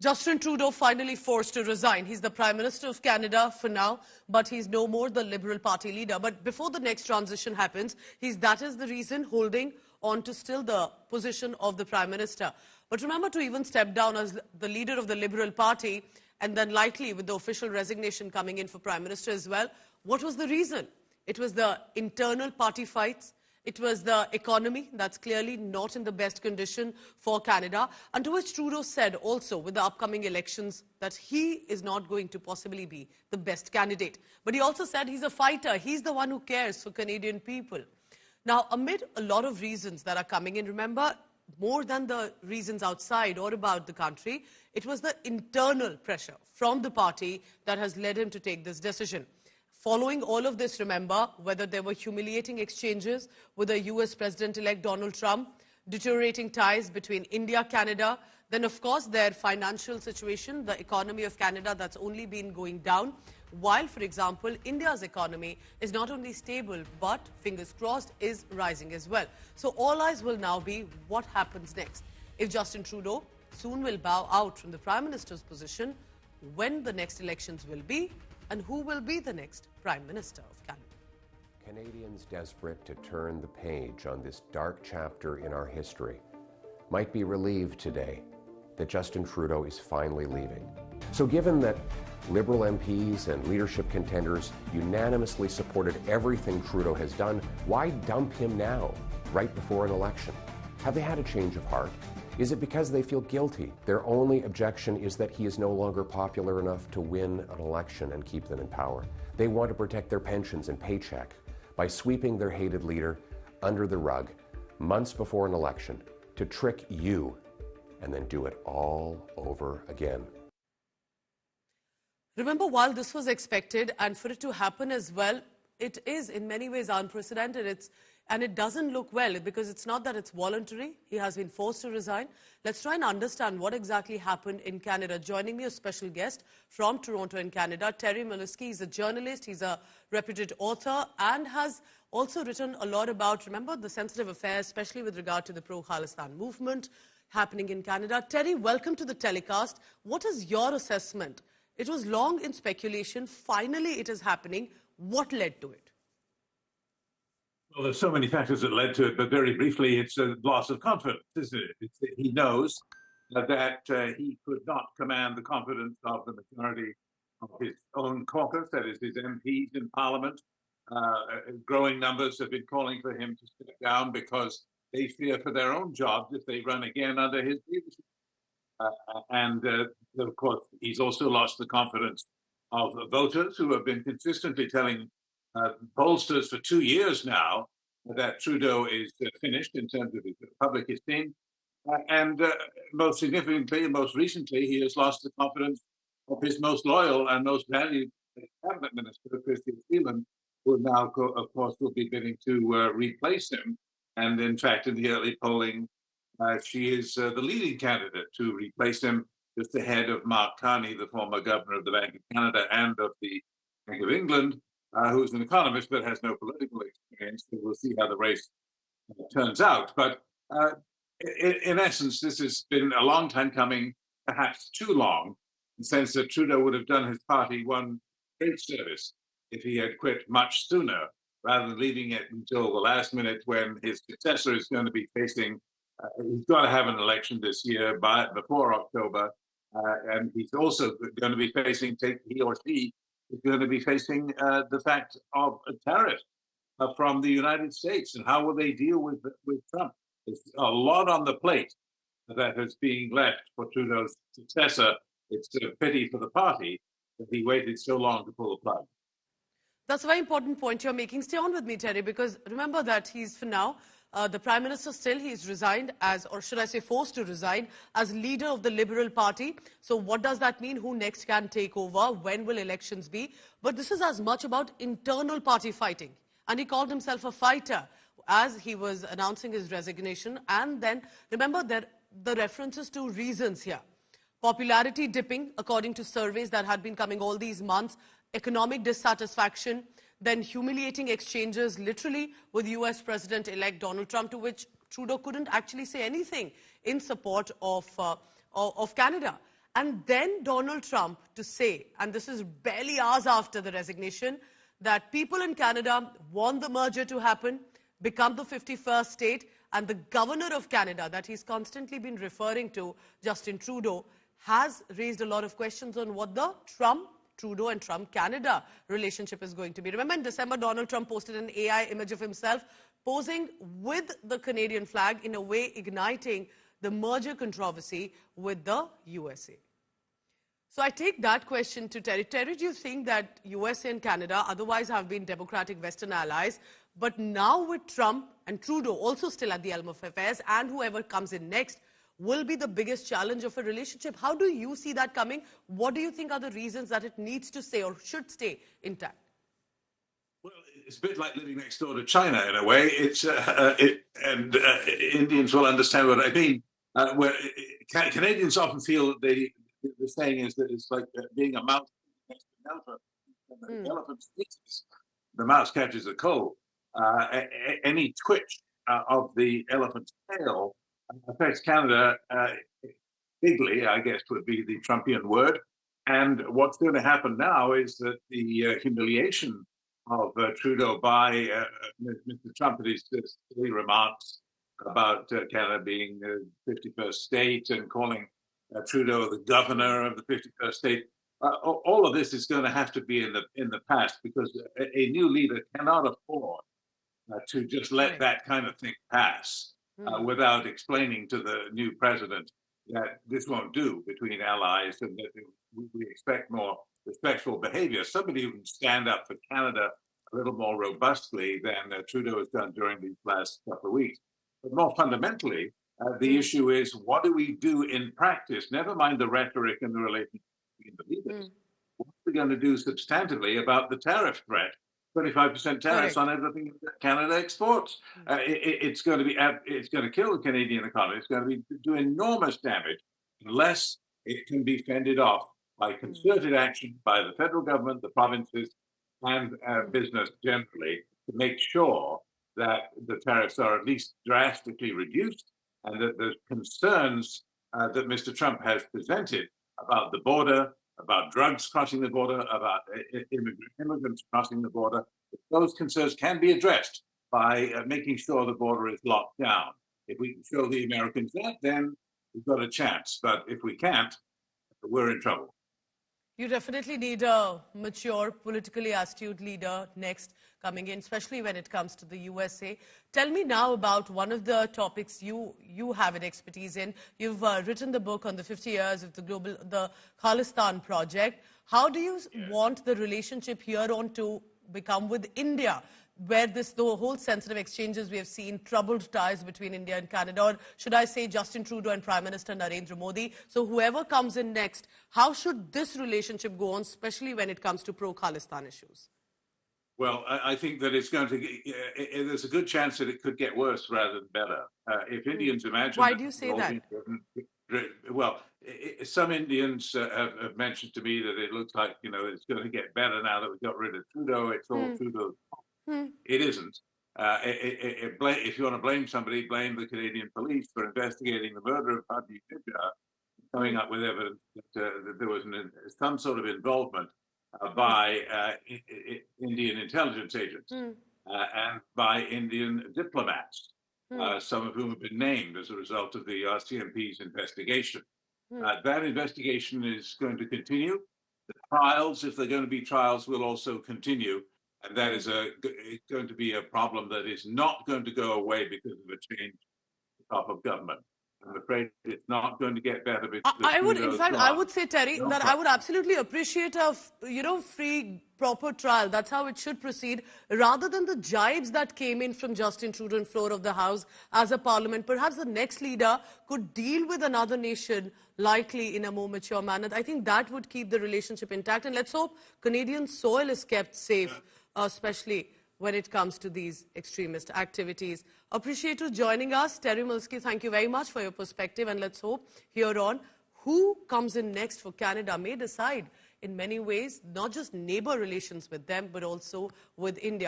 Justin Trudeau finally forced to resign. He's the Prime Minister of Canada for now, but he's no more the Liberal Party leader. But before the next transition happens, that is the reason holding on to still the position of the Prime Minister. But remember, to even step down as the leader of the Liberal Party, and then likely with the official resignation coming in for Prime Minister as well, what was the reason? It was the internal party fights. It was the economy that's clearly not in the best condition for Canada, and to which Trudeau said also with the upcoming elections that he is not going to possibly be the best candidate. But he also said he's a fighter. He's the one who cares for Canadian people. Now, amid a lot of reasons that are coming in, remember, more than the reasons outside or about the country, it was the internal pressure from the party that has led him to take this decision. Following all of this, remember, whether there were humiliating exchanges with the US President-elect Donald Trump, deteriorating ties between India, Canada, then of course their financial situation, the economy of Canada that's only been going down, while, for example, India's economy is not only stable, but, fingers crossed, is rising as well. So all eyes will now be what happens next. If Justin Trudeau soon will bow out from the Prime Minister's position, when the next elections will be, and who will be the next Prime Minister of Canada. Canadians desperate to turn the page on this dark chapter in our history might be relieved today that Justin Trudeau is finally leaving. So given that Liberal MPs and leadership contenders unanimously supported everything Trudeau has done, why dump him now, right before an election? Have they had a change of heart? Is it because they feel guilty? Their only objection is that he is no longer popular enough to win an election and keep them in power. They want to protect their pensions and paycheck by sweeping their hated leader under the rug months before an election to trick you and then do it all over again. Remember, while this was expected, and for it to happen as well, it is in many ways unprecedented. And it doesn't look well, because it's not that it's voluntary. He has been forced to resign. Let's try and understand what exactly happened in Canada. Joining me, a special guest from Toronto in Canada, Terry Milewski. He's a journalist, he's a reputed author, and has also written a lot about, remember, the sensitive affairs, especially with regard to the pro-Khalistan movement happening in Canada. Terry, welcome to the telecast. What is your assessment? It was long in speculation. Finally, it is happening. What led to it? Well, there's so many factors that led to it, but very briefly, it's a loss of confidence, isn't it? He knows that he could not command the confidence of the majority of his own caucus, that is, his MPs in Parliament. Growing numbers have been calling for him to step down because they fear for their own jobs if they run again under his leadership. Of course, he's also lost the confidence of the voters who have been consistently telling pollsters for 2 years now that Trudeau is finished in terms of his public esteem. Most significantly and most recently, he has lost the confidence of his most loyal and most valued cabinet minister, Christine Freeland, who now, of course, will be bidding to replace him. And in fact, in the early polling, she is the leading candidate to replace him, just ahead of Mark Carney, the former governor of the Bank of Canada and of the Bank of England, who's an economist but has no political experience. So we'll see how the race turns out. But in essence, this has been a long time coming, perhaps too long, in the sense that Trudeau would have done his party one great service if he had quit much sooner, rather than leaving it until the last minute when his successor is going to be facing, he's got to have an election this year before October, and he's also going to be facing, he or she is going to be facing the fact of a tariff from the United States, and how will they deal with Trump? There's a lot on the plate that is being left for Trudeau's successor. It's a pity for the party that he waited so long to pull the plug. That's a very important point you're making. Stay on with me, Terry, because remember that he's, for now, the Prime Minister still, he's resigned as, or should I say forced to resign, as leader of the Liberal Party. So what does that mean? Who next can take over? When will elections be? But this is as much about internal party fighting. And he called himself a fighter as he was announcing his resignation. And then, remember, the references to reasons here. Popularity dipping, according to surveys that had been coming all these months, economic dissatisfaction, then humiliating exchanges literally with US President-elect Donald Trump, to which Trudeau couldn't actually say anything in support of Canada. And then Donald Trump to say, and this is barely hours after the resignation, that people in Canada want the merger to happen, become the 51st state, and the governor of Canada that he's constantly been referring to, Justin Trudeau, has raised a lot of questions on what the Trudeau and Trump-Canada relationship is going to be. Remember, in December, Donald Trump posted an AI image of himself posing with the Canadian flag, in a way igniting the merger controversy with the USA. So I take that question to Terry. Terry, do you think that USA and Canada otherwise have been democratic Western allies, but now with Trump and Trudeau also still at the helm of affairs, and whoever comes in next will be the biggest challenge of a relationship? How do you see that coming? What do you think are the reasons that it needs to stay or should stay intact? Well, it's a bit like living next door to China in a way. Indians will understand what I mean. Canadians often feel that the saying is that it's like being a mouse next to an elephant. And the elephant sneezes, the mouse catches a cold. Any twitch of the elephant's tail affects Canada bigly, I guess would be the Trumpian word. And what's going to happen now is that the humiliation of Trudeau by Mr. Trump, and his silly remarks about Canada being the 51st state and calling Trudeau the governor of the 51st state. All of this is going to have to be in the past, because a new leader cannot afford to just let that kind of thing pass without explaining to the new president that this won't do between allies, and that we expect more respectful behavior. Somebody who can stand up for Canada a little more robustly than Trudeau has done during these last couple of weeks. But more fundamentally, the issue is, what do we do in practice? Never mind the rhetoric and the relationship between the leaders. What are we going to do substantively about the tariff threat? 25% tariffs on everything that Canada exports. It's going to kill the Canadian economy. It's going to do enormous damage unless it can be fended off by concerted action by the federal government, the provinces, and business generally, to make sure that the tariffs are at least drastically reduced, and that the concerns that Mr. Trump has presented about the border, about drugs crossing the border, about immigrants crossing the border, those concerns can be addressed by making sure the border is locked down. If we can show the Americans that, then we've got a chance. But if we can't, we're in trouble. You definitely need a mature, politically astute leader next coming in, especially when it comes to the USA. Tell me now about one of the topics you have an expertise in. You've written the book on the 50 years of the Khalistan project. How do you want the relationship here on to become with India, where the whole sensitive exchanges we have seen, troubled ties between India and Canada, or should I say Justin Trudeau and Prime Minister Narendra Modi? So whoever comes in next, how should this relationship go on, especially when it comes to pro-Khalistan issues? Well, I think that it's going to, there's a good chance that it could get worse rather than better. If Indians imagine... Why do you say that? Well, some Indians have mentioned to me that it looks like, it's going to get better now that we got rid of Trudeau. It's all Trudeau's fault. It isn't. If you want to blame somebody, blame the Canadian police for investigating the murder of Hadi Fidja, coming up with evidence that there was some sort of involvement by Indian intelligence agents and by Indian diplomats, some of whom have been named as a result of the RCMP's investigation. That investigation is going to continue. The trials, if they're going to be trials, will also continue. And that is going to be a problem that is not going to go away because of a change at the top of government. I'm afraid it's not going to get better. I would say, Terry, that I would absolutely appreciate a, free, proper trial. That's how it should proceed, rather than the jibes that came in from Justin Trudeau on the floor of the House as a parliament. Perhaps the next leader could deal with another nation likely in a more mature manner. I think that would keep the relationship intact. And let's hope Canadian soil is kept safe, especially when it comes to these extremist activities. Appreciate you joining us. Terry Milski, thank you very much for your perspective. And let's hope here on who comes in next for Canada may decide in many ways, not just neighbor relations with them, but also with India.